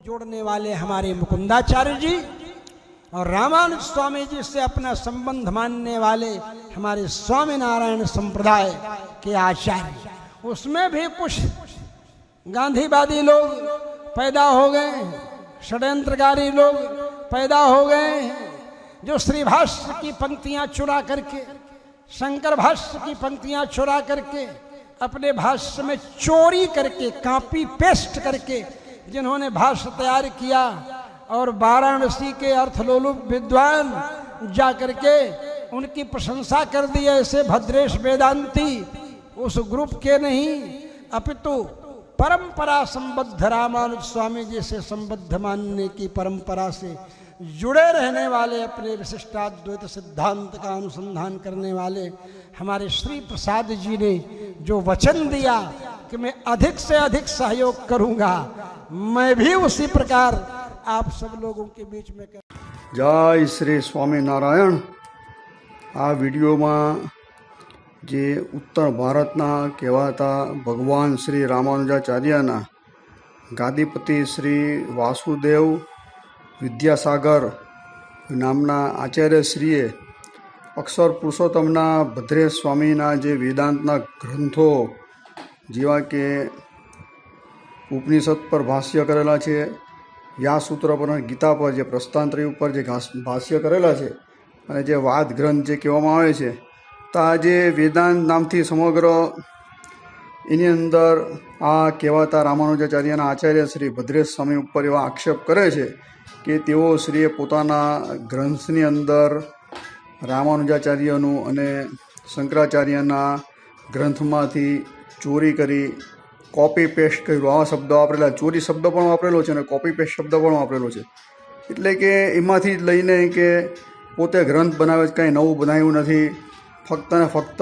जोड़ने वाले हमारे मुकुंदाचार्य जी और रामानुज स्वामी जी से अपना संबंध मानने वाले हमारे स्वामीनारायण संप्रदाय के आचार्य, उसमें भी कुछ गांधीवादी लोग पैदा हो गए, षड्यंत्रकारी लोग पैदा हो गए, जो श्री भाष्य की पंक्तियां चुरा करके, शंकर भाष्य की पंक्तियां चुरा करके, अपने भाष्य में चोरी करके, कॉपी पेस्ट करके जिन्होंने भाष्य तैयार किया और वाराणसी के अर्थलोलुप विद्वान जाकर के उनकी प्रशंसा कर दी। ऐसे भद्रेश वेदांती उस ग्रुप के नहीं अपितु परंपरा संबद्ध रामानुज स्वामी जी से संबद्ध मानने की परंपरा से जुड़े रहने वाले, अपने विशिष्टाद्वैत सिद्धांत का अनुसंधान करने वाले हमारे श्री प्रसाद जी ने जो वचन दिया कि मैं अधिक से अधिक सहयोग करूंगा, मैं भी उसी प्रकार आप सब लोगों के बीच में कर। जय श्री स्वामीनारायण। आ वीडियो में जे उत्तर भारतना कहेवाता भगवान श्री रामानुजाचार्यना गादीपति श्री वासुदेव विद्यासागर नामना आचार्यश्रीए अक्षर पुरुषोत्तमना भद्रेश स्वामीना जे वेदांतना ग्रंथो जेवा के उपनिषद पर भाष्य करेला छे, व्यासूत्र पर, गीता पर, जे प्रस्थानत्रय पर जे भाष्य करेला छे अने जे वाद ग्रंथ जे कहेवामां आवे छे, तो आ जे वेदांत नामथी समग्र एनी अंदर आ कहेवाता रामानुजाचार्यना आचार्य श्री भद्रेश स्वामी उपर एवा आक्षेप करे छे कि तेओ श्रीए पोताना ग्रंथनी अंदर रामानुजाचार्यनु अने शंकराचार्यना ग्रंथमांथी चोरी करी, कॉपी पेस्ट कर्युं। आवा शब्द वापरेला, चोरी शब्द पण वापरेलो छे अने कॉपी पेस्ट शब्द पण वापरेलो छे। एटले के एमांथी लईने के पोते ग्रंथ बनावे, कंई नवुं बनाव्युं नथी, फक्त ने फक्त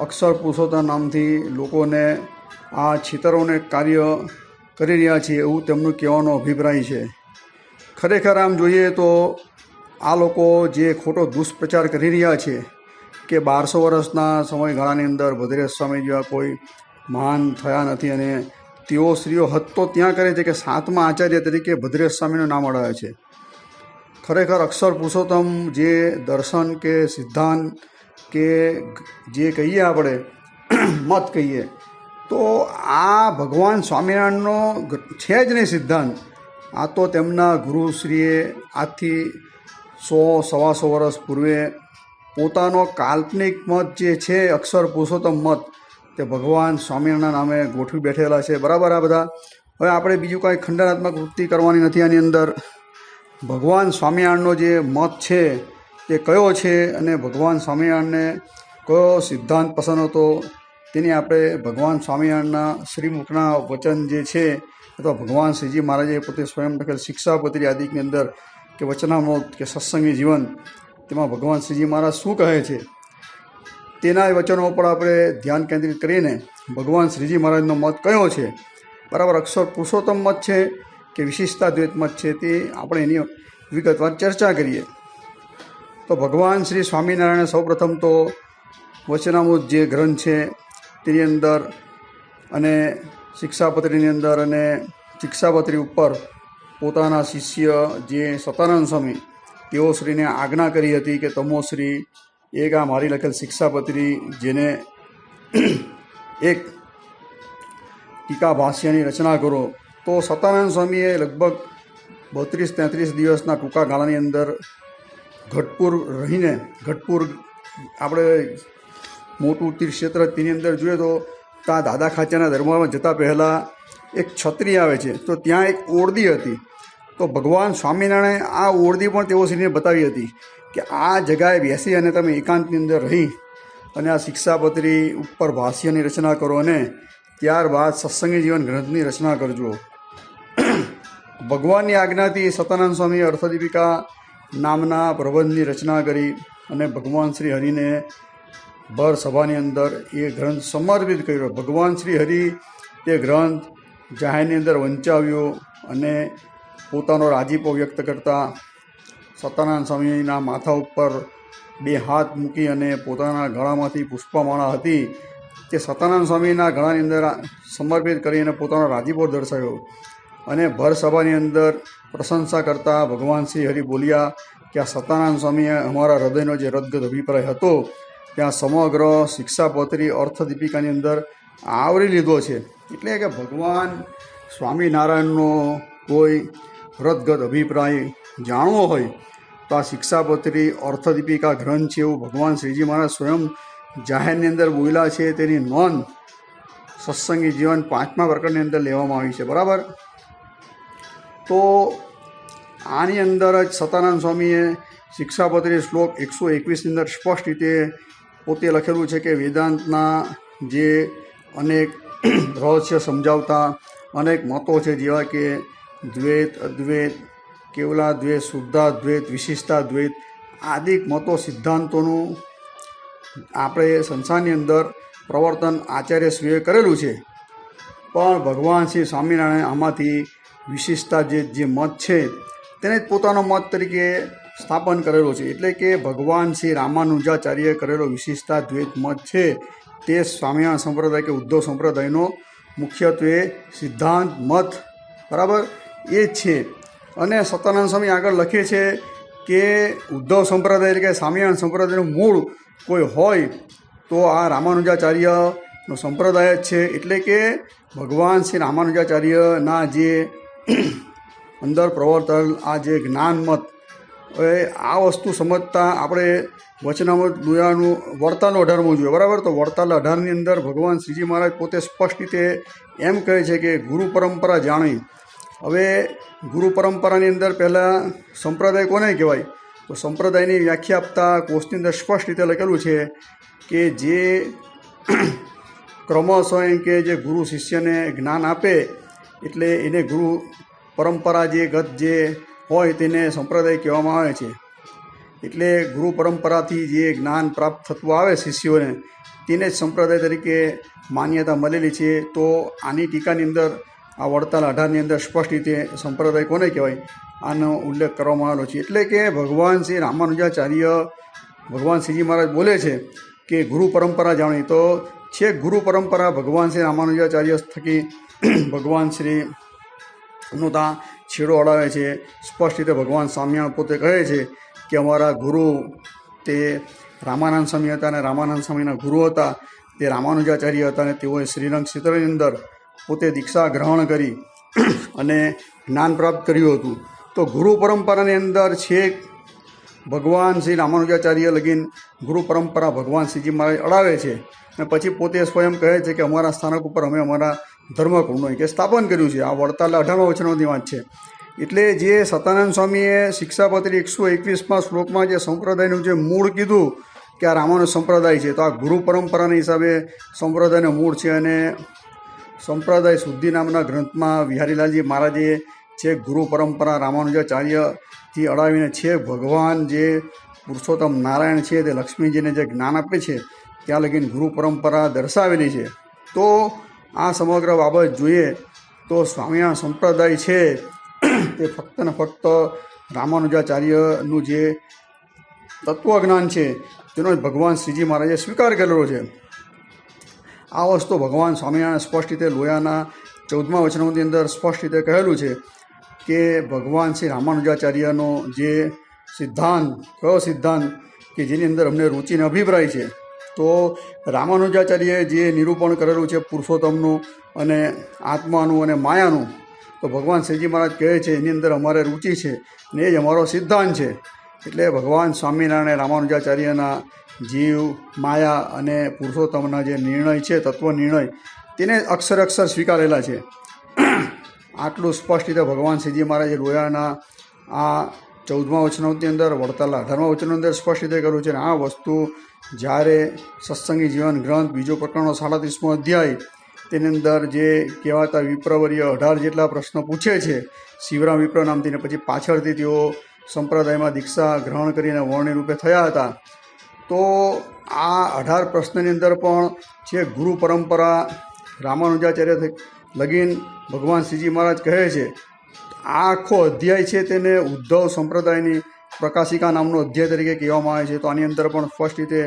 अक्षर पुरुषोत्तम नामथी लोकोने आ छेतरोने कार्य करी रह्या छे एवुं तेमनुं कहेવાનો अभिप्राय छे। खरेखर आम जोईए तो आ लोको जे खोटो दुष्प्रचार करी रह्या छे कि 1200 वर्षना समयगाळानी अंदर भद्रेश स्वामी जेवा कोई महान थया नथी अने तेओ श्रीओ हद तो त्यां करे छे कि 7मा आचार्य तरीके भद्रेश स्वामीनुं नाम अडावे छे। खरेखर अक्षर पुरुषोत्तम जे दर्शन के सिद्धांत के जे कहीए आपणे मत कहीए तो आ भगवान स्वामीनारायणनो छे ज नहीं सिद्धांत। आ तो तेमना गुरुश्रीए आजथी 100-125 वर्ष पूर्वे पोतानो काल्पनिक मत जे छे अक्षर पुरुषोत्तम मत ते भगवान स्वामीनारायणना नामे गोठवी बेठेला छे। बराबर आ बधा हवे आपणे बीजुं कांई खंडनात्मक वृत्ति करवानी नथी। आनी अंदर भगवान स्वामीनारायणनो जे मत छे ते कयो छे अने भगवान स्वामीनारायणने कयो सिद्धांत पसंद हतो तेनी आपणे भगवान स्वामीनारायणना श्रीमुखना वचन जे छे अथवा भगवान श्रीजी महाराजे पोते स्वयं लखेल शिक्षापत्री आदिकनी अंदर के वचनामृत के सत्संगी जीवन तेमां भगवान श्रीजी महाराज शुं कहे छे तेना वचनों पर आपणे ध्यान केंद्रित करीने भगवान श्रीजी महाराजनो मत कयो छे, बराबर अक्षर पुरुषोत्तम मत छे कि विशिष्टाद्वैत मत छे, ते आपणे एनी विगतवार चर्चा करीए। तो भगवान श्री स्वामीनारायण सौप्रथम तो वचनामृत जे ग्रंथ छे तेनी अंदर अने शिक्षापत्रीनी अंदर अने शिक्षापत्री उपर पोताना शिष्य जे सतानंद स्वामी तेओ श्रीने आज्ञा करी हती कि तमो श्री एक आ मारी लखेल शिक्षापत्री जेने एक टीका भाष्यनी रचना करो। तो सतानंद स्वामीए लगभग 32-33 दिवसना टूंका गाळानी अंदर गढ़पुर रहीने, गढ़पुर आपणे मोटुं तीर्थक्षेत्र तेनी अंदर जोईए तो ત્યાં દાદા ખાચાના દરબારમાં જતા પહેલાં એક છત્રી આવે છે, તો ત્યાં એક ઓરડી હતી। તો ભગવાન સ્વામિનારાયણે આ ઓરડી પણ તેઓ શ્રીને બતાવી હતી કે આ જગાએ બેસી અને તમે એકાંતની અંદર રહી અને આ શિક્ષાપત્રી ઉપર ભાષ્યની રચના કરો અને ત્યારબાદ સત્સંગી જીવન ગ્રંથની રચના કરજો। ભગવાનની આજ્ઞાથી સતાનંદ સ્વામીએ અર્થદીપિકા નામના પ્રબંધની રચના કરી અને ભગવાન શ્રી હરિને भर सभानी अंदर ये ग्रंथ समर्पित कर्यो। भगवान श्री हरि ये ग्रंथ जाहेरनी अंदर वंचाव्यो अने पोतानो राजीपो व्यक्त करता सतानंद स्वामीना माथा उपर 2 हाथ मूकी अने पोताना गळामांथी पुष्पमाळा हती તે સતાનંદ સ્વામીના ગળાની અંદર સમર્પિત કરીને પોતાનો રાજીપો દર્શાવ્યો અને ભર સભાની અંદર પ્રશંસા કરતા ભગવાન શ્રી હરિ બોલ્યા કે આ સતાનંદ સ્વામીએ અમારા હૃદયનો જે રદગત અભિપ્રાય હતો ત્યાં સમગ્ર શિક્ષાપત્રી અર્થદીપિકાની અંદર આવરી લીધો છે. એટલે કે ભગવાન સ્વામિનારાયણનો કોઈ રદગત અભિપ્રાય જાણવો હોય તો આ શિક્ષાપત્રી અર્થદીપિકા ગ્રંથ છે એવું ભગવાન શ્રીજી મહારાજ સ્વયં જાહેરની અંદર બોલ્યા છે. તેની નોંધ સત્સંગી જીવન 5મા પ્રકરણની અંદર લેવામાં આવી છે. બરાબર. તો આની અંદર જ સતાનંદ સ્વામીએ શિક્ષાપત્રી શ્લોક 121ની અંદર સ્પષ્ટ રીતે પોતે લખેલું છે કે વેદાંતના જે અનેક રહસ્ય સમજાવતા અનેક મતો છે, જેવા કે દ્વૈત, અદ્વૈત, કેવલાદ્વૈત, શુદ્ધાદ્વૈત, વિશિષ્ટાદ્વૈત આદિ મતો સિદ્ધાંતોનું આપણે સંસારની અંદર પ્રવર્તન આચાર્યશ્રીએ કરેલું છે. પણ ભગવાન શ્રી સ્વામિનારાયણ આમાંથી વિશિષ્ટા જે મત છે તેને જ પોતાનો મત તરીકે સ્થાપન કરેલો છે. એટલે કે ભગવાન શ્રી રામાનુજાચાર્યએ કરેલો વિશિષ્ટાદ્વૈત મત છે તે સ્વામિનારાયણ સંપ્રદાય કે ઉદ્ધવ સંપ્રદાયનો મુખ્યત્વે સિદ્ધાંત મત, બરાબર, એ જ છે. અને સતાનંદ સ્વામી આગળ લખે છે કે ઉદ્ધવ સંપ્રદાય એટલે કે સ્વામિનારાયણ સંપ્રદાયનું મૂળ કોઈ હોય તો આ રામાનુજાચાર્યનો સંપ્રદાય જ છે. એટલે કે ભગવાન શ્રી રામાનુજાચાર્યના જે અંદર પ્રવર્તન આ જે જ્ઞાન મત, હવે આ વસ્તુ સમજતા આપણે વચનામૃત દુયાનું વડતાલ 18મું જોઈએ. બરાબર. તો વડતાલ 18ની અંદર ભગવાન શ્રીજી મહારાજ પોતે સ્પષ્ટ રીતે એમ કહે છે કે ગુરુ પરંપરા જાણી. હવે ગુરુ પરંપરાની અંદર પહેલાં સંપ્રદાય કોને કહેવાય? તો સંપ્રદાયની વ્યાખ્યા આપતા કોષની અંદર સ્પષ્ટ રીતે લખેલું છે કે જે ક્રમશ હોય કે જે ગુરુ શિષ્યને જ્ઞાન આપે એટલે એને ગુરુ પરંપરા જે ગત જે હોય તેને સંપ્રદાય કહેવામાં આવે છે. એટલે ગુરુ પરંપરાથી જે જ્ઞાન પ્રાપ્ત થતું આવે શિષ્યોને તેને જ સંપ્રદાય તરીકે માન્યતા મળેલી છે. તો આની ટીકાની અંદર આ વડતાલ 18ની અંદર સ્પષ્ટ રીતે સંપ્રદાય કોને કહેવાય આનો ઉલ્લેખ કરવામાં આવેલો છે. એટલે કે ભગવાન શ્રી રામાનુજાચાર્ય ભગવાન શ્રીજી મહારાજ બોલે છે કે ગુરુ પરંપરા જાણી, તો છેક ગુરુ પરંપરા ભગવાન શ્રી રામાનુજાચાર્ય થકી ભગવાન શ્રીનો ત્યાં છેડો અડાવે છે. સ્પષ્ટ રીતે ભગવાન સ્વામિનારાયણ પોતે કહે છે કે અમારા ગુરુ તે રામાનંદ સ્વામી હતા અને રામાનંદ સ્વામીના ગુરુ હતા તે રામાનુજાચાર્ય હતા અને તેઓએ શ્રીરંગ ક્ષેત્રની અંદર પોતે દીક્ષા ગ્રહણ કરી અને જ્ઞાન પ્રાપ્ત કર્યું હતું. તો ગુરુ પરંપરાની અંદર છેક ભગવાન શ્રી રામાનુજાચાર્ય લગીન ગુરુ પરંપરા ભગવાન શ્રીજી મહારાજ અડાવે છે અને પછી પોતે સ્વયં કહે છે કે અમારા સ્થાનક ઉપર અમે અમારા ધર્મકુળનું કે સ્થાપન કર્યું છે. આ વડતાલ 18મા વચનોની વાત છે. એટલે જે સતાનંદ સ્વામીએ શિક્ષાપત્રી 121મા શ્લોકમાં જે સંપ્રદાયનું જે મૂળ કીધું કે આ રામાનુજ સંપ્રદાય છે, તો આ ગુરુ પરંપરાના હિસાબે સંપ્રદાયનું મૂળ છે. અને સંપ્રદાય શુદ્ધિ નામના ગ્રંથમાં વિહારીલાલજી મહારાજે છેક ગુરુ પરંપરા રામાનુજાચાર્યથી અડાવીને છેક ભગવાન જે પુરુષોત્તમ નારાયણ છે તે લક્ષ્મીજીને જે જ્ઞાન આપે છે ત્યાં લગીને ગુરુ પરંપરા દર્શાવેલી છે. તો આ સમગ્ર બાબત જોઈએ તો સ્વામિનારાયણ સંપ્રદાય છે તે ફક્ત ને ફક્ત રામાનુજાચાર્યનું જે તત્વજ્ઞાન છે તેનો જ ભગવાન શ્રીજી મહારાજે સ્વીકાર કરેલો છે. આ વસ્તુ ભગવાન સ્વામિનારાયણ સ્પષ્ટ રીતે લોયાના 14મા વચનોની અંદર સ્પષ્ટ રીતે કહેલું છે કે ભગવાન શ્રી રામાનુજાચાર્યનો જે સિદ્ધાંત કયો સિદ્ધાંત કે જેની અંદર અમને રુચિને અભિપ્રાય છે. તો રામાનુજાચાર્યએ જે નિરૂપણ કરેલું છે પુરુષોત્તમનું અને આત્માનું અને માયાનું, તો ભગવાન શ્રીજી મહારાજ કહે છે એની અંદર અમારે રુચિ છે ને એ જ અમારો સિદ્ધાંત છે. એટલે ભગવાન સ્વામિનારાયણ રામાનુજાચાર્યના જીવ, માયા અને પુરુષોત્તમના જે નિર્ણય છે, તત્વ નિર્ણય, તેને અક્ષર સ્વીકારેલા છે. આટલું સ્પષ્ટ રીતે ભગવાન શ્રીજી મહારાજે લોયાના આ 14મા વચનોની અંદર વડતાલ 18મા વચનોની અંદર સ્પષ્ટ રીતે કર્યું છે. અને આ વસ્તુ જ્યારે સત્સંગી જીવન ગ્રંથ બીજો પ્રકરણનો 37મો અધ્યાય તેની અંદર જે કહેવાતા વિપ્રવર્ય 18 જેટલા પ્રશ્નો પૂછે છે શિવરામ વિપ્ર નામથી, ને પછી પાછળથી તેઓ સંપ્રદાયમાં દીક્ષા ગ્રહણ કરીને વર્ણી રૂપે થયા હતા. તો આ 18 પ્રશ્નની અંદર પણ જે ગુરુ પરંપરા રામાનુજાચાર્ય લગીન ભગવાન શ્રીજી મહારાજ કહે છે. આ આખો અધ્યાય છે તેને ઉદ્ધવ સંપ્રદાયની પ્રકાશિકા નામનો અધ્યાય તરીકે કહેવામાં આવે છે. તો આની અંદર પણ સ્પષ્ટ રીતે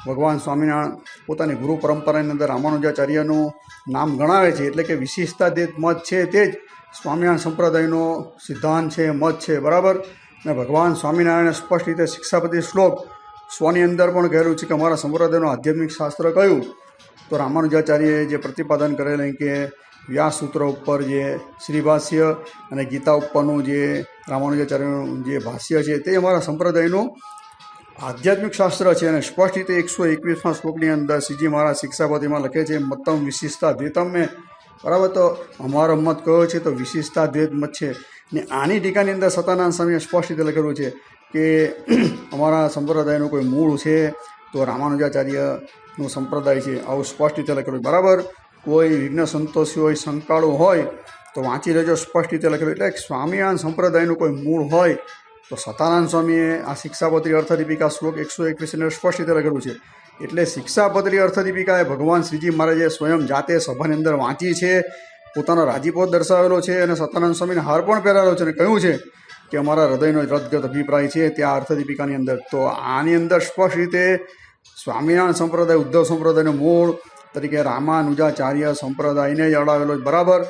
ભગવાન સ્વામિનારાયણ પોતાની ગુરુ પરંપરાની અંદર રામાનુજાચાર્યનું નામ ગણાવે છે. એટલે કે વિશિષ્ટાદ્વૈત મત છે તે જ સ્વામિનારાયણ સંપ્રદાયનો સિદ્ધાંત છે, મત છે, બરાબર. અને ભગવાન સ્વામિનારાયણે સ્પષ્ટ રીતે શિક્ષાપતિ શ્લોક 100 ની અંદર પણ કહેલું છે કે અમારા સંપ્રદાયનું આધ્યાત્મિક શાસ્ત્ર કયું, તો રામાનુજાચાર્યએ જે પ્રતિપાદન કરેલું કે વ્યાસ સૂત્ર ઉપર જે શ્રીભાષ્ય અને ગીતા ઉપરનું જે રામાનુજાચાર્યનું જે ભાષ્ય છે તે અમારા સંપ્રદાયનું આધ્યાત્મિક શાસ્ત્ર છે. અને સ્પષ્ટ રીતે 121મા શ્લોકની અંદર શ્રીજી મહારાજ શિક્ષાપતિમાં લખે છે મતમ વિશિષ્ટાદ્વૈતમ મેં, બરાબર. તો અમારો મત કયો છે તો વિશિષ્ટાદ્વૈત મત છે. ને આની ટીકાની અંદર સતાનંદ સ્વામીએ સ્પષ્ટ રીતે લખેલું છે કે અમારા સંપ્રદાયનું કોઈ મૂળ છે તો રામાનુજાચાર્યનું સંપ્રદાય છે, આવું સ્પષ્ટ રીતે લખેલું, બરાબર. કોઈ વિઘ્ન સંતોષી હોય, શંકાળુ હોય તો વાંચી લેજો, સ્પષ્ટ રીતે લખેલું. એટલે સ્વામિનારાયણ સંપ્રદાયનું કોઈ મૂળ હોય તો સતાનંદ સ્વામીએ આ શિક્ષાપત્રી અર્થદીપિકા શ્લોક 121 સ્પષ્ટ રીતે લખેલું છે. એટલે શિક્ષાપત્રી અર્થદીપિકા એ ભગવાન શ્રીજી મહારાજે સ્વયં જાતે સભાની અંદર વાંચી છે, પોતાનો રાજીપો દર્શાવેલો છે અને સતાનંદ સ્વામીને હાર પણ પહેરાવેલો છે અને કહ્યું છે કે અમારા હૃદયનો રદગત અભિપ્રાય છે ત્યાં અર્થદીપિકાની અંદર. તો આની અંદર સ્પષ્ટ રીતે સ્વામિનારાયણ સંપ્રદાય ઉદ્ધવ સંપ્રદાયનું મૂળ તરીકે રામાનુજાચાર્ય સંપ્રદાયને જ અડાવેલો, બરાબર.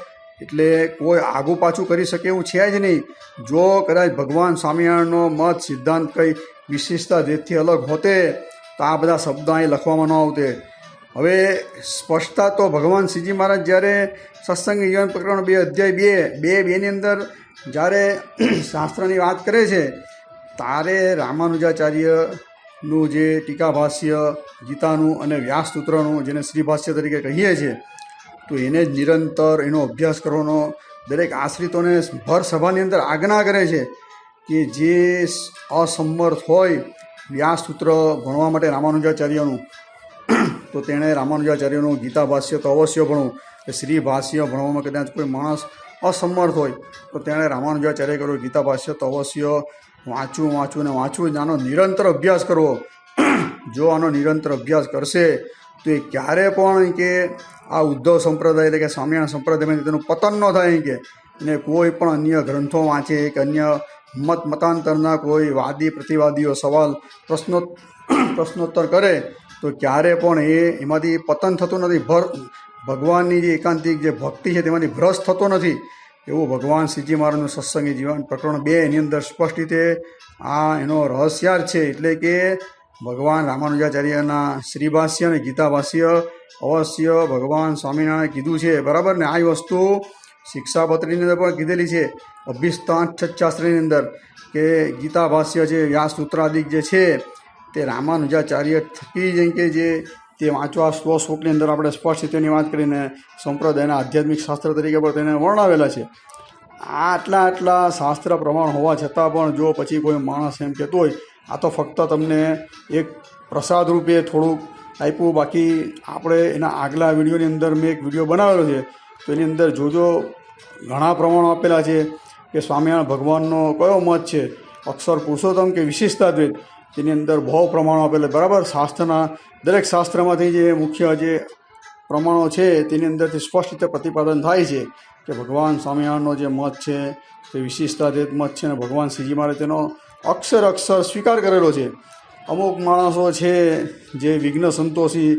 એટલે કોઈ આગું પાછું કરી શકે એવું છે જ નહીં. જો કદાચ ભગવાન સ્વામિનારાયણનો મત સિદ્ધાંત કંઈ વિશિષ્ટાદ્વૈતથી અલગ હોતે તો આ બધા શબ્દો અહીં લખવામાં ન આવતે. હવે સ્પષ્ટતા તો ભગવાન શ્રીજી મહારાજ જ્યારે સત્સંગ જીવન પ્રકરણ 2 અધ્યાય 2:2ની અંદર જ્યારે શાસ્ત્રની વાત કરે છે ત્યારે રામાનુજાચાર્યનું જે ટીકાભાષ્ય ગીતાનું અને વ્યાસસૂત્રનું જેને શ્રીભાષ્ય તરીકે કહીએ છીએ તો એને જ નિરંતર એનો અભ્યાસ કરવાનો દરેક આશ્રિતોને ભર સભાની અંદર આજ્ઞા કરે છે કે જે અસમર્થ હોય વ્યાસસૂત્ર ભણવા માટે રામાનુજાચાર્યનું તો તેણે રામાનુજાચાર્યનું ગીતાભાષ્ય તો અવશ્ય ભણવું. શ્રીભાષ્ય ભણવામાં કદાચ કોઈ માણસ અસમર્થ હોય તો તેણે રામાનુજાચાર્ય કર્યું ગીતાભાષ્ય તો અવશ્ય વાંચવું. આનો નિરંતર અભ્યાસ કરવો. જો આનો નિરંતર અભ્યાસ કરશે તો એ ક્યારે પણ કે આ ઉદ્ધવ સંપ્રદાય એટલે કે સ્વામિનારાયણ સંપ્રદાયમાં તેનું પતન ન થાય કે એને કોઈ પણ અન્ય ગ્રંથો વાંચે કે અન્ય મતાંતરના કોઈ વાદી પ્રતિવાદીઓ સવાલ પ્રશ્નોત્તર કરે તો ક્યારે પણ એમાંથી પતન થતું નથી. ભગવાનની જે એકાંતિક જે ભક્તિ છે તેમાંથી ભ્રષ્ટ થતો નથી. એવું ભગવાન શ્રીજી મહારાજનું સત્સંગી જીવન પ્રકરણ 2 એની અંદર સ્પષ્ટ રીતે આ એનો રહસ્યાર્થ છે. એટલે કે ભગવાન રામાનુજાચાર્યના શ્રીભાષ્ય અને ગીતાભાષ્ય અવશ્ય ભગવાન સ્વામિનારાયણે કીધું છે, બરાબર. ને આ વસ્તુ શિક્ષાપત્રીની અંદર પણ કીધેલી છે અભિષ્ટાંતશાસ્ત્રની અંદર કે ગીતાભાષ્ય છે વ્યાસસૂત્રાદિક જે છે તે રામાનુજાચાર્ય થકી જ કે જે તે વાંચવા શ્લોકની અંદર આપણે સ્પષ્ટ તેની વાત કરીને સંપ્રદાયના આધ્યાત્મિક શાસ્ત્ર તરીકે પણ તેને વર્ણવેલા છે. આટલા શાસ્ત્ર પ્રમાણ હોવા છતાં પણ જો પછી કોઈ માણસ એમ કહેતો હોય આ તો ફક્ત તમને એક પ્રસાદ રૂપે થોડુંક આપ્યું, બાકી આપણે એના આગલા વિડીયોની અંદર મેં એક વિડીયો બનાવેલો છે તો એની અંદર જોજો ઘણા પ્રમાણો આપેલા છે કે સ્વામિનારાયણ ભગવાનનો કયો મત છે, અક્ષર પુરુષોત્તમ કે વિશિષ્ટાદ્વૈત, તેની અંદર બહુ પ્રમાણો આપેલા, બરાબર. શાસ્ત્રના દરેક શાસ્ત્રમાંથી જે મુખ્ય જે પ્રમાણો છે તેની અંદરથી સ્પષ્ટ રીતે પ્રતિપાદન થાય છે કે ભગવાન સ્વામિનારાયણનો જે મત છે તે વિશિષ્ટાદ્વૈત મત છે અને ભગવાન શ્રીજી મહારાજ તેનો અક્ષર સ્વીકાર કરેલો છે. અમુક માણસો છે જે વિઘ્ન સંતોષી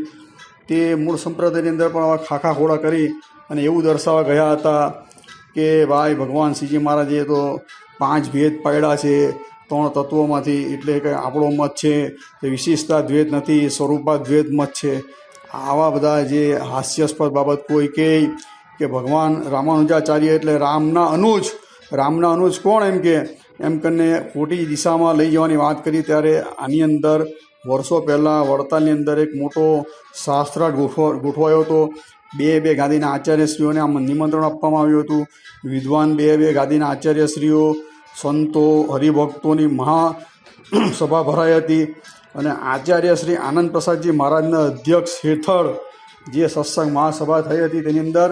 તે મૂળ સંપ્રદાયની અંદર પણ આવા ખાખા ખોડા કરી અને એવું દર્શાવવા ગયા હતા કે ભાઈ ભગવાન શ્રીજી મહારાજે તો 5 ભેદ પાડ્યા છે 3 તત્વોમાંથી, એટલે કે આપણો મત છે તે વિશિષ્ટાદ્વૈત નથી, સ્વરૂપાદ્વૈત મત છે. આવા બધા જે હાસ્યાસ્પદ બાબત કોઈ કહે કે ભગવાન રામાનુજાચાર્ય એટલે રામના અનુજ કોણ એમ કરીને ખોટી દિશામાં લઈ જવાની વાત કરી. ત્યારે આની અંદર વર્ષો પહેલાં વડતાલની અંદર એક મોટો શાસ્ત્રાર્થ ગોઠવાયો હતો. 2 ગાદીના આચાર્યશ્રીઓને આમ નિમંત્રણ આપવામાં આવ્યું હતું. વિદ્વાન 2 ગાદીના આચાર્યશ્રીઓ, સંતો, હરિભક્તોની મહાસભા ભરાઈ હતી અને આચાર્ય શ્રી આનંદ પ્રસાદજી મહારાજના અધ્યક્ષ હેઠળ જે સત્સંગ મહાસભા થઈ હતી તેની અંદર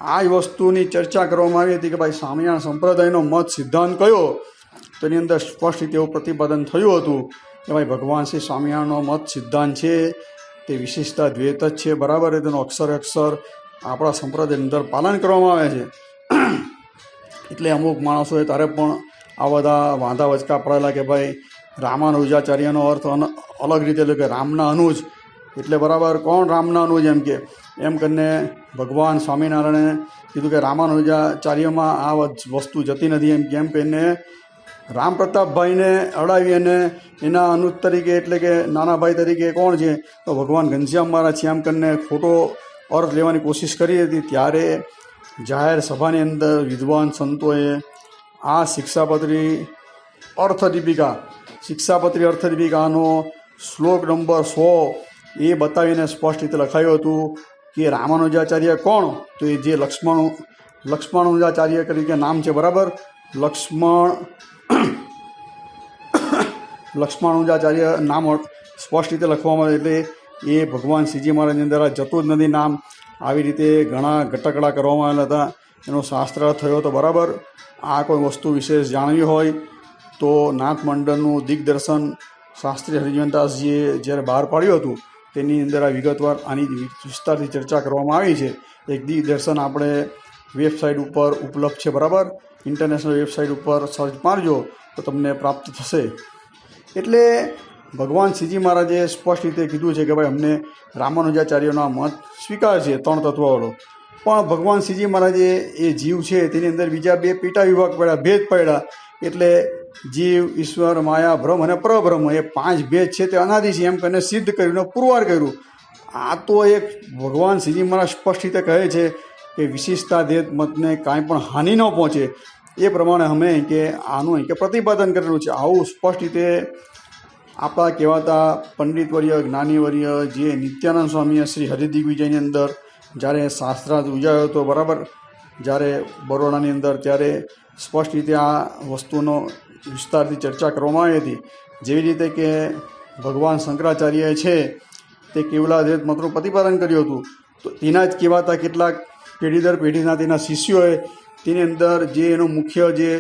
આ જ વસ્તુની ચર્ચા કરવામાં આવી હતી કે ભાઈ સ્વામિનારાયણ સંપ્રદાયનો મત સિદ્ધાંત કયો. તેની અંદર સ્પષ્ટ રીતે એવું પ્રતિપાદન થયું હતું કે ભાઈ ભગવાન શ્રી સ્વામિનારાયણનો મત સિદ્ધાંત છે તે વિશિષ્ટાદ્વૈત જ છે, બરાબર. તેનું અક્ષર આપણા સંપ્રદાયની અંદર પાલન કરવામાં આવે છે. એટલે અમુક માણસોએ તારે પણ આ બધા વાંધા વચકા પડેલા કે ભાઈ રામાનુજાચાર્યનો અર્થ અલગ રીતે એટલે કે રામના અનુજ એટલે બરાબર કોણ રામનાનું જેમ કે એમ કરીને ભગવાન સ્વામિનારાયણે કીધું કે રામાનુજાચાર્યમાં આ વસ્તુ જતી નથી એમ કેમ કહીને રામ પ્રતાપભાઈને અડાવી અને એના અનુજ તરીકે એટલે કે નાના ભાઈ તરીકે કોણ છે તો ભગવાન ઘનશ્યામ મહારાજ છે એમ કરીને ખોટો અર્થ લેવાની કોશિશ કરી હતી. ત્યારે જાહેર સભાની અંદર વિદ્વાન સંતોએ આ શિક્ષાપત્રી અર્થદીપિકાનો શ્લોક નંબર 100 એ બતાવીને સ્પષ્ટ રીતે લખાયું હતું કે રામાનુજાચાર્ય કોણ તો એ જે લક્ષ્મણાચાર્ય તરીકે નામ છે બરાબર. લક્ષ્મણાચાર્ય નામ સ્પષ્ટ રીતે લખવામાં આવે એટલે એ ભગવાન શ્રીજી મહારાજની અંદર જતું જ નથી નામ. આવી રીતે ઘણા ગટકડા કરવામાં આવેલા હતા. એનો શાસ્ત્ર થયો તો બરાબર. આ કોઈ વસ્તુ વિશેષ જાણવી હોય તો નાથ મંડળનું દિગ્દર્શન શાસ્ત્રી હરિજનદાસજીએ જ્યારે બહાર પાડ્યું હતું તેની અંદર આ વિગતવાર આની વિસ્તારથી ચર્ચા કરવામાં આવી છે. એક દિગ્દર્શન આપણે વેબસાઇટ ઉપર ઉપલબ્ધ છે બરાબર. ઇન્ટરનેશનલ વેબસાઇટ ઉપર સર્ચ મારજો તો તમને પ્રાપ્ત થશે. એટલે ભગવાન શ્રીજી મહારાજે સ્પષ્ટ રીતે કીધું છે કે ભાઈ અમને રામાનુજાચાર્યનો મત સ્વીકાર છે 3 તત્વવાળો. પણ ભગવાન શ્રીજી મહારાજે એ જીવ છે તેની અંદર બીજા 2 પેટા વિભાગ પડ્યા, ભેદ પડ્યા. એટલે જીવ, ઈશ્વર, માયા, બ્રહ્મ અને પરબ્રહ્મ એ 5 ભેદ છે તે અનાદિ છે એમ કરીને સિદ્ધ કર્યું, પુરવાર કર્યું. આ તો એક ભગવાન શ્રીજી મહારાજ સ્પષ્ટ રીતે કહે છે કે વિશિષ્ટાદ્વૈત મતને કાંઈ પણ હાનિ ન પહોંચે એ પ્રમાણે અમે કે આનું કે પ્રતિપાદન કરેલું છે. આવું સ્પષ્ટ રીતે આપણા કહેવાતા પંડિતવર્ય, જ્ઞાનીવર્ય જે નિત્યાનંદ સ્વામીએ શ્રી હરિદિગ્વિજયની અંદર જ્યારે શાસ્ત્રાર્થ ઉજાયો હતો બરાબર, જ્યારે બરોડાની અંદર, ત્યારે સ્પષ્ટ રીતે આ વસ્તુનો વિસ્તારથી ચર્ચા કરવામાં આવી હતી. જેવી રીતે કે ભગવાન શંકરાચાર્ય છે તે કેવલાદ્વૈત મતનું પ્રતિપાદન કર્યું હતું, તો તેના જ કહેવાતા કેટલાક પેઢી દર પેઢીના તેના શિષ્યોએ તેની અંદર જે એનો મુખ્ય જે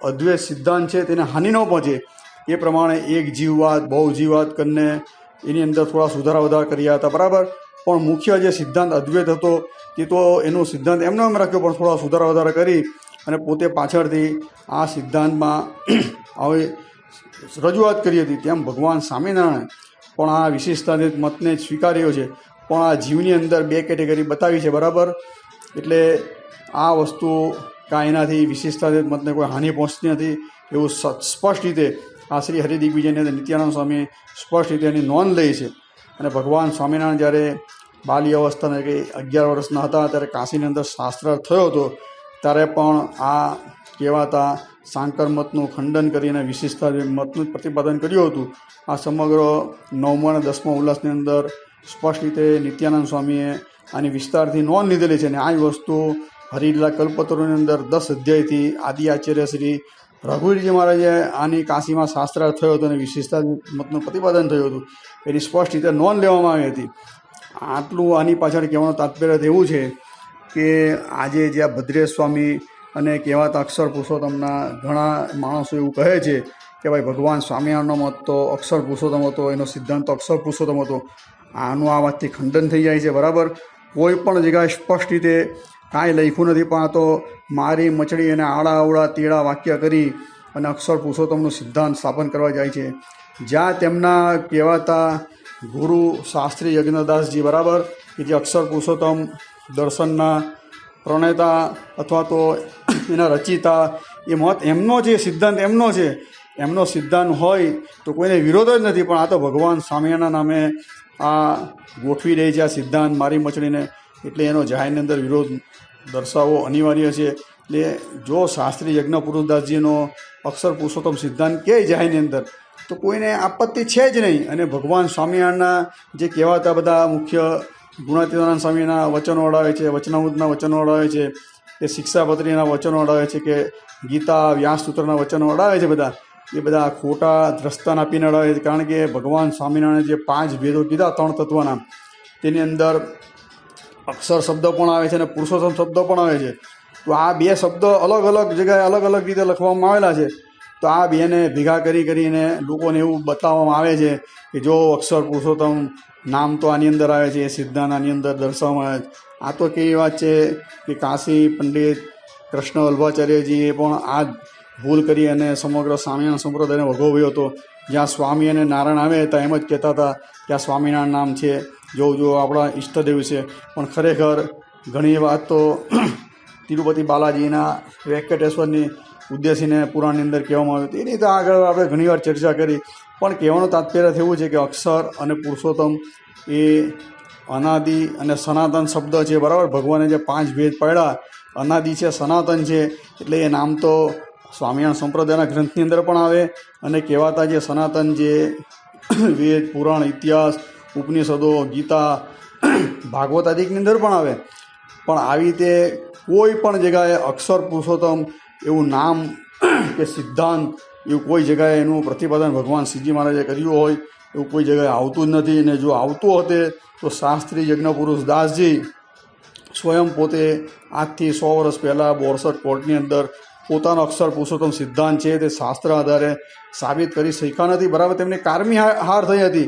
અદ્વૈત સિદ્ધાંત છે તેને હાનિ ન પહોંચે એ પ્રમાણે એક જીવવાદ, બહુ જીવવાદ કરીને એની અંદર થોડા સુધારા વધારા કર્યા હતા બરાબર. પણ મુખ્ય જે સિદ્ધાંત અદ્વૈત હતો તે તો એનો સિદ્ધાંત એમનો એમ રાખ્યો, પણ થોડા સુધારા વધારા કરી અને પોતે પાછળથી આ સિદ્ધાંતમાં હવે રજૂઆત કરી હતી. તેમ ભગવાન સ્વામિનારાયણ પણ આ વિશિષ્ટાદ્વૈત મતને સ્વીકાર્યો છે, પણ આ જીવની અંદર 2 કેટેગરી બતાવી છે બરાબર. એટલે આ વસ્તુ કાંઈ એનાથી વિશિષ્ટાદ્વૈત મતને કોઈ હાનિ પહોંચતી નથી એવું સ્પષ્ટ રીતે આ શ્રી હરિદિગ્વિજયની અંદર નિત્યાનંદ સ્વામી સ્પષ્ટ રીતે એની નોંધ લઈ છે. અને ભગવાન સ્વામિનારાયણ જ્યારે બાલ્ય અવસ્થાના કે 11 વર્ષના હતા ત્યારે કાશીની અંદર શાસ્ત્રાર્થ થયો હતો, ત્યારે પણ આ કહેવાતા સાંકર મતનું ખંડન કરીને વિશિષ્ટાદ્વૈત મતનું જ પ્રતિપાદન કર્યું હતું. આ સમગ્ર 9મા અને 10મા ઉલ્લાસની અંદર સ્પષ્ટ રીતે નિત્યાનંદ સ્વામીએ આની વિસ્તારથી નોંધ લીધેલી છે. અને આ વસ્તુ હરિલીલા કલ્પતરુની અંદર 10 અધ્યાયથી આદિ આચાર્ય શ્રી રઘુવીરજી મહારાજે આની કાશીમાં શાસ્ત્રાર્થ થયો હતો અને વિશિષ્ટાદ્વૈત મતનું પ્રતિપાદન થયું હતું. એની સ્પષ્ટ રીતે નોંધ લેવામાં આવી હતી. આટલું આની પાછળ કહેવાનું તાત્પર્ય એવું છે કે આજે જે આ ભદ્રેશ સ્વામી અને કહેવાતા અક્ષર પુરુષોત્તમના ઘણા માણસો એવું કહે છે કે ભાઈ ભગવાન સ્વામિનારાયણનો મત તો અક્ષર પુરુષોત્તમ હતો, એનો સિદ્ધાંત તો અક્ષર પુરુષોત્તમ હતો. આનું આ વાતથી ખંડન થઈ જાય છે બરાબર. કોઈ પણ જગ્યાએ સ્પષ્ટ રીતે કાંઈ લખ્યું નથી, પણ આ તો મારી મચડી અને આડા અવળા તેડા વાક્ય કરી અને અક્ષર પુરુષોત્તમનું સિદ્ધાંત સ્થાપન કરવા જાય છે. જ્યાં તેમના કહેવાતા ગુરુ શાસ્ત્રી યજ્ઞદાસજી બરાબર, કે જે અક્ષર પુરુષોત્તમ દર્શનના પ્રણેતા અથવા તો એના રચિતા, એ મત એમનો છે, સિદ્ધાંત એમનો છે. એમનો સિદ્ધાંત હોય તો કોઈને વિરોધ જ નથી, પણ આ તો ભગવાન સ્વામિનારાયણના નામે આ ગોઠવી રહી છે આ સિદ્ધાંત મારી મચડીને, એટલે એનો જાહેરની અંદર વિરોધ દર્શાવવો અનિવાર્ય છે. એટલે જો શાસ્ત્રી યજ્ઞ પુરુષદાસજીનો અક્ષર પુરુષોત્તમ સિદ્ધાંત કહે જાહેરની અંદર તો કોઈને આપત્તિ છે જ નહીં. અને ભગવાન સ્વામિનારાયણના જે કહેવાતા બધા મુખ્ય ગુણાતીતાનંદ સ્વામીના વચનો અડાવે છે, વચનામૃતના વચનો અડાવે છે, એ શિક્ષાપત્રીના વચનો અડાવે છે, કે ગીતા વ્યાસસૂત્રના વચનો અડાવે છે, બધા એ બધા ખોટા દ્રષ્ટાન આપીને અડાવે છે. કારણ કે ભગવાન સ્વામિનારાયણે જે 5 ભેદો કીધા 3 તત્વના, તેની અંદર અક્ષર શબ્દ પણ આવે છે અને પુરુષોત્તમ શબ્દ પણ આવે છે. તો આ 2 શબ્દ અલગ અલગ જગ્યાએ અલગ અલગ રીતે લખવામાં આવેલા છે. તો આ બેને ભેગા કરીને લોકોને એવું બતાવવામાં આવે છે કે જો અક્ષર પુરુષોત્તમ નામ તો આની અંદર આવે છે, એ સિદ્ધાંત આની અંદર દર્શાવવામાં આવે છે. આ તો કેવી વાત છે કે કાશી પંડિત કૃષ્ણ વલ્ભાચાર્યજીએ પણ આ ભૂલ કરી અને સમગ્ર સ્વામિનારાયણ સંપ્રદાયને વગોવ્યો હતો. જ્યાં સ્વામી અને નારાયણ આવે ત્યાં એમ જ કહેતા હતા કે આ સ્વામિનારાયણ નામ છે, જો આપણા ઈષ્ટદેવ છે. પણ ખરેખર ઘણી વાત તો તિરુપતિ બાલાજીના વેંકટેશ્વરની ઉદ્દેશીને પુરાણની અંદર કહેવામાં આવ્યું. એ રીતે આગળ આપણે ઘણીવાર ચર્ચા કરી, પણ કહેવાનું તાત્પર્ય થયું છે કે અક્ષર અને પુરુષોત્તમ એ અનાદિ અને સનાતન શબ્દ છે, બરાબર. ભગવાને જે 5 ભેદ પાડ્યા, અનાદિ છે, સનાતન છે, એટલે એ નામ તો સ્વામિનારાયણ સંપ્રદાયના ગ્રંથની અંદર પણ આવે અને કહેવાતા જે સનાતન જે વેદ, પુરાણ, ઇતિહાસ, ઉપનિષદો, ગીતા, ભાગવત આદિની અંદર પણ આવે. પણ આવી રીતે કોઈ પણ જગ્યાએ અક્ષર પુરુષોત્તમ એવું નામ કે સિદ્ધાંત એવું કોઈ જગ્યાએ એનું પ્રતિપાદન ભગવાન શ્રીજી મહારાજે કર્યું હોય એવું કોઈ જગ્યાએ આવતું જ નથી. અને જો આવતું હતે તો શાસ્ત્રી યજ્ઞપુરુષ દાસજી સ્વયં પોતે આજથી 100 વર્ષ પહેલાં 62 કોર્ટની અંદર પોતાનો અક્ષર પુરુષોત્તમ સિદ્ધાંત છે તે શાસ્ત્ર આધારે સાબિત કરી શક્યા નથી, બરાબર. તેમની કારમી હાર થઈ હતી.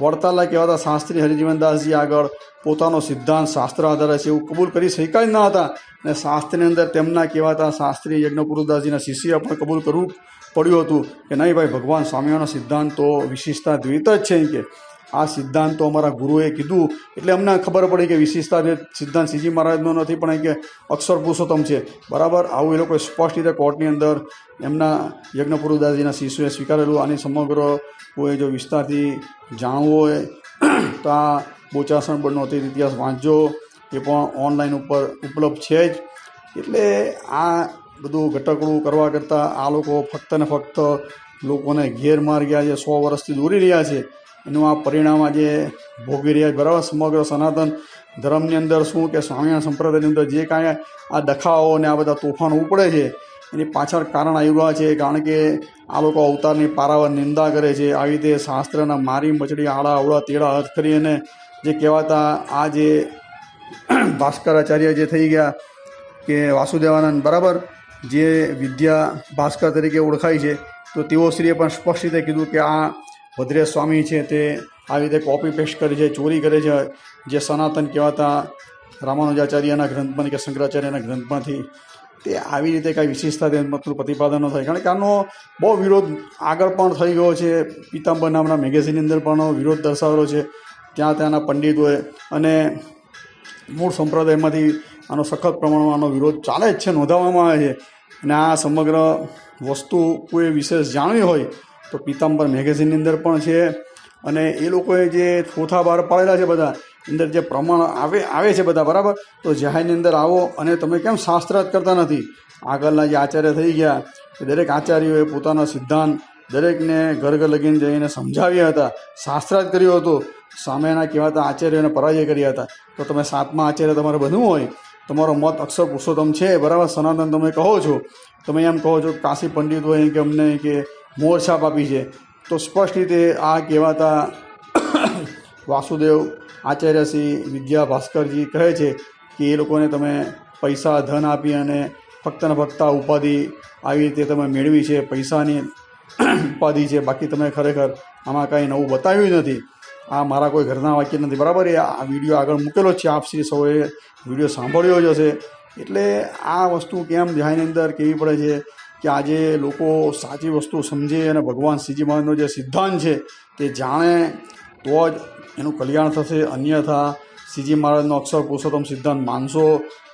વડતાલના કહેવાતા શાસ્ત્રી હરિજીવનદાસજી આગળ પોતાનો સિદ્ધાંત શાસ્ત્ર આધારે છે એવું કબૂલ કરી શક્યા જ ન હતા. અને શાસ્ત્રની અંદર તેમના કહેવાતા શાસ્ત્રી યજ્ઞપુરુષદાસજીના શિષ્ય પણ કબૂલ કરવું પડ્યું હતું કે નહીં ભાઈ, ભગવાન સ્વામિનારાયણનો સિદ્ધાંત તો વિશિષ્ટા દ્વૈત જ છે. કે આ સિદ્ધાંત તો અમારા ગુરુએ કીધું એટલે અમને ખબર પડી કે વિશિષ્ટા સિદ્ધાંત શ્રીજી મહારાજનો નથી, પણ કે અક્ષર પુરુષોત્તમ છે, બરાબર. આવું એ લોકોએ સ્પષ્ટ રીતે કોર્ટની અંદર એમના યજ્ઞપુરુષદાસજીના શિષ્યોએ સ્વીકારેલું. આની સમગ્ર કોઈ જો વિસ્તારથી જાણવું હોય તો આ બોચાસણ બોર્ડનો અતીત ઇતિહાસ વાંચજો, એ પણ ઓનલાઈન ઉપર ઉપલબ્ધ છે જ. એટલે આ બધું ગટકડું કરવા કરતાં આ લોકો ફક્ત ને ફક્ત લોકોને ગેરમાર્ગે આજે 100 વર્ષથી દોરી રહ્યા છે. એનું આ પરિણામ આજે ભોગવી રહ્યા છે, બરાબર. સમગ્ર સનાતન ધર્મની અંદર શું કે સ્વામિનારાયણ સંપ્રદાયની અંદર જે કાંઈ આ દખાઓ અને આ બધા તોફાનો ઉપડે છે એની પાછળ કારણ આવ્યું છે, કારણ કે આ લોકો અવતારની પારાવાર નિંદા કરે છે. આવી રીતે શાસ્ત્રના મારી મચડી આડા અવળા તેડા અર્થ કરી અને જે કહેવાતા આ જે ભાસ્કરાચાર્ય જે થઈ ગયા કે વાસુદેવાનંદ, બરાબર, જે વિદ્યા ભાસ્કર તરીકે ઓળખાય છે, તો તેઓ શ્રીએ પણ સ્પષ્ટ રીતે કીધું કે આ ભદ્રેશ સ્વામી છે તે આવી રીતે કોપી પેસ્ટ કરે છે, ચોરી કરે છે જે સનાતન કહેવાતા રામાનુજાચાર્યના ગ્રંથમાંથી કે શંકરાચાર્યના ગ્રંથમાંથી. તે આવી રીતે કાંઈ વિશેષતા તેમનું પ્રતિપાદન ન થાય, કારણ કે આનો બહુ વિરોધ આગળ પણ થઈ ગયો છે. પીતાંબર નામના મેગેઝિનની અંદર પણ વિરોધ દર્શાવેલો છે ત્યાંના પંડિતોએ, અને મૂળ સંપ્રદાયમાંથી આનો સખત પ્રમાણમાં આનો વિરોધ ચાલે જ છે, નોંધાવવામાં આવે છે. અને આ સમગ્ર વસ્તુ કોઈ વિશેષ જાણવી હોય તો પીતાંબર મેગેઝિનની અંદર પણ છે. અને એ લોકોએ જે ચોથા બહાર પાડેલા છે બધા અંદર જે પ્રમાણ આવે છે બધા, બરાબર. તો જાહેરની અંદર આવો અને તમે કેમ શાસ્ત્રાર્થ કરતા નથી? આગળના જે આચાર્ય થઈ ગયા એ દરેક આચાર્યોએ પોતાનો સિદ્ધાંત દરેકને ઘર ઘર લગીને જઈને સમજાવ્યા હતા, શાસ્ત્રાર્થ કર્યો હતો, સામેના કહેવાતા આચાર્યોને પરાજય કર્યા હતા. તો તમે 7મા આચાર્ય તમારે બનવું હોય, તમારો મત અક્ષર પુરુષોત્તમ છે, બરાબર, સનાતન તમે કહો છો, તમે એમ કહો છો કાશી પંડિત હોય કે અમને કે મોરછાપ આપી છે, તો સ્પષ્ટ રીતે આ કહેવાતા વાસુદેવ આચાર્ય શ્રી વિદ્યા ભાસ્કરજી કહે છે કે એ લોકોને તમે પૈસા ધન આપી અને ફક્ત ને ફક્ત ઉપાધિ આવી રીતે તમે મેળવી છે, પૈસાની ઉપાધિ છે, બાકી તમે ખરેખર આમાં કાંઈ નવું બતાવ્યું નથી. આ મારા કોઈ ઘરના વાક્ય નથી, બરાબર. એ આ વિડીયો આગળ મૂકેલો જ છે, આપ શ્રી સૌએ વિડીયો સાંભળ્યો જ હશે. એટલે આ વસ્તુ કેમ ધ્યાનની અંદર કેવી પડે છે કે આજે લોકો સાચી વસ્તુ સમજે અને ભગવાન શ્રીજી મહારાજનો જે સિદ્ધાંત છે તે જાણે તો જ એનું કલ્યાણ થશે. અન્યથા શ્રીજી મહારાજનો અક્ષર પુરુષોત્તમ સિદ્ધાંત માનશો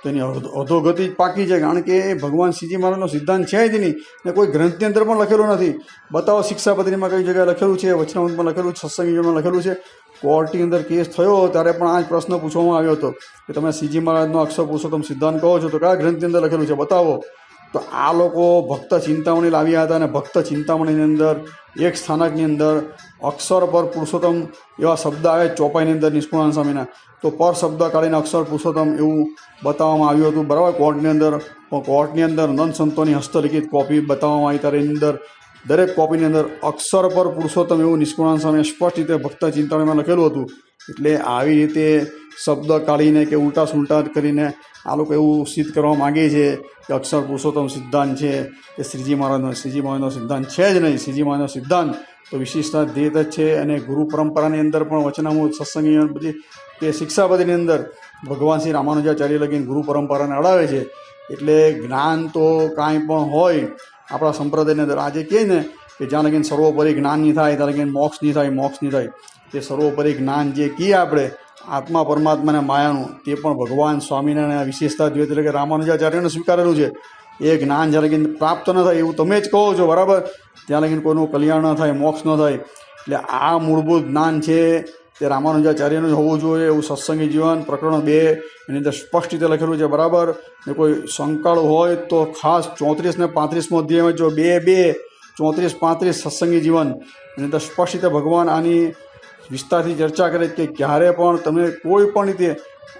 તો એની અધોગતિ જ પાકી છે, કારણ કે ભગવાન શ્રીજી મહારાજનો સિદ્ધાંત છે જ નહીં ને કોઈ ગ્રંથની અંદર પણ લખેલું નથી. બતાવો શિક્ષાપત્રીમાં કઈ જગ્યાએ લખેલું છે, વચનામૃતમાં લખેલું છે, સત્સંગીમાં લખેલું છે. કોર્ટની અંદર કેસ થયો ત્યારે પણ આ જ પ્રશ્ન પૂછવામાં આવ્યો હતો કે તમે શ્રીજી મહારાજનો અક્ષર પુરુષોત્તમ સિદ્ધાંત કહો છો તો કયા ગ્રંથની અંદર લખેલું છે, બતાવો. તો આ લોકો ભક્ત ચિંતામણી લાવ્યા હતા અને ભક્ત ચિંતામણીની અંદર એક સ્થાનકની અંદર અક્ષર પર પુરુષોત્તમ એવા શબ્દ આવે ચોપાઈની અંદર નિષ્કુળાનંદ સ્વામીના, તો પર શબ્દ કાઢીને અક્ષર પુરુષોત્તમ એવું બતાવવામાં આવ્યું હતું, બરાબર, કોર્ટની અંદર. પણ કોર્ટની અંદર નંદ સંતોની હસ્તલિખિત કોપી બતાવવામાં આવી ત્યારે એની અંદર દરેક કોપીની અંદર અક્ષર પર પુરુષોત્તમ એવું નિષ્કુળાનંદ સ્વામીએ સ્પષ્ટ રીતે ભક્ત ચિંતામણીમાં લખેલું હતું. એટલે આવી રીતે શબ્દ કાઢીને કે ઉલટા સુલટા કરીને આ લોકો એવું સિદ્ધ કરવા માગે છે કે અક્ષર પુરુષોત્તમ સિદ્ધાંત છે એ શ્રીજી મહારાજનો સિદ્ધાંત છે જ નહીં. શ્રીજી મહારાજનો સિદ્ધાંત તો વિશિષ્ટતા દેત જ છે. અને ગુરુ પરંપરાની અંદર પણ વચનામૃત સત્સંગી બધી તે શિક્ષાપતિની અંદર ભગવાન શ્રી રામાનુજાચાર્ય લગીને ગુરુ પરંપરાને અડાવે છે. એટલે જ્ઞાન તો કાંઈ પણ હોય આપણા સંપ્રદાયની અંદર આજે કહે ને કે જ્યાં લગીન સર્વોપરી જ્ઞાન નહીં થાય ત્યાં લગીન મોક્ષ નહીં થાય, મોક્ષ નહીં થાય. તે સર્વોપરી જ્ઞાન જે કહીએ આપણે આત્મા પરમાત્માને માયાનું, તે પણ ભગવાન સ્વામિનારાયણ વિશેષતા જોઈએ એટલે કે રામાનુજાચાર્યને સ્વીકારેલું છે. એ જ્ઞાન જ્યાં લગીન પ્રાપ્ત ન થાય એવું તમે જ કહો છો, બરાબર, ત્યાં લગીન કોઈનું કલ્યાણ ન થાય, મોક્ષ ન થાય. એટલે આ મૂળભૂત જ્ઞાન છે તે રામાનુજાચાર્યનું જ હોવું જોઈએ. એવું સત્સંગી જીવન પ્રકરણ 2 એની અંદર સ્પષ્ટ રીતે લખેલું છે, બરાબર. ને કોઈ સંકળ હોય તો ખાસ 34 ને 35મો અધ્યાયમાં જો 2 34 35 સત્સંગી જીવન એની અંદર સ્પષ્ટ રીતે ભગવાન આની વિસ્તારથી ચર્ચા કરે કે ક્યારે પણ તમે કોઈ પણ રીતે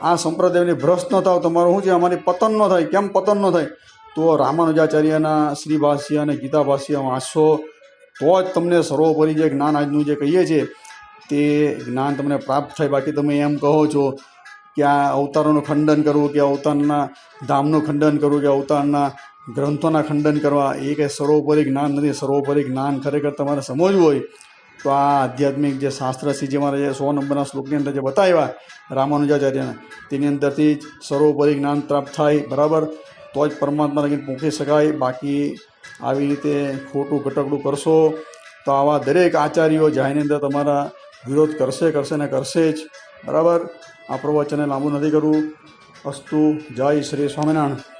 આ સંપ્રદાયની ભ્રષ્ટ ન થાવ, તમારું શું છે અમારી પતન ન થાય. કેમ પતન ન થાય? તો રામાનુજાચાર્યના શ્રી ભાષ્ય અને ગીતા ભાષ્ય વાંચશો તો જ તમને સર્વોપરી જે જ્ઞાન આજનું જે કહીએ છીએ તે જ્ઞાન તમને પ્રાપ્ત થાય. બાકી તમે એમ કહો છો કે આ અવતારોનું ખંડન કરવું, કે અવતારના ધામનું ખંડન કરવું, કે અવતારના ગ્રંથોના ખંડન કરવા, એ કંઈ સર્વોપરી જ્ઞાન નથી. સર્વોપરી જ્ઞાન ખરેખર તમારે સમજવું હોય તો આ આધ્યાત્મિક જે શાસ્ત્ર છે જે મારે જે 100 નંબરના શ્લોકની અંદર જે બતાવ્યા રામાનુજાચાર્યના, તેની અંદરથી જ સર્વોપરી જ્ઞાન પ્રાપ્ત થાય, બરાબર. તો જ પરમાત્મા લગીને પહોંચી શકાય. બાકી આવી રીતે ખોટું ઘટકડું કરશો તો આવા દરેક આચાર્યો જાહેરની અંદર તમારા વિરોધ કરશે ને કરશે જ, બરાબર. આ પ્રવચને લાંબુ નથી કરવું. અસ્તુ. જય શ્રી સ્વામિનારાયણ.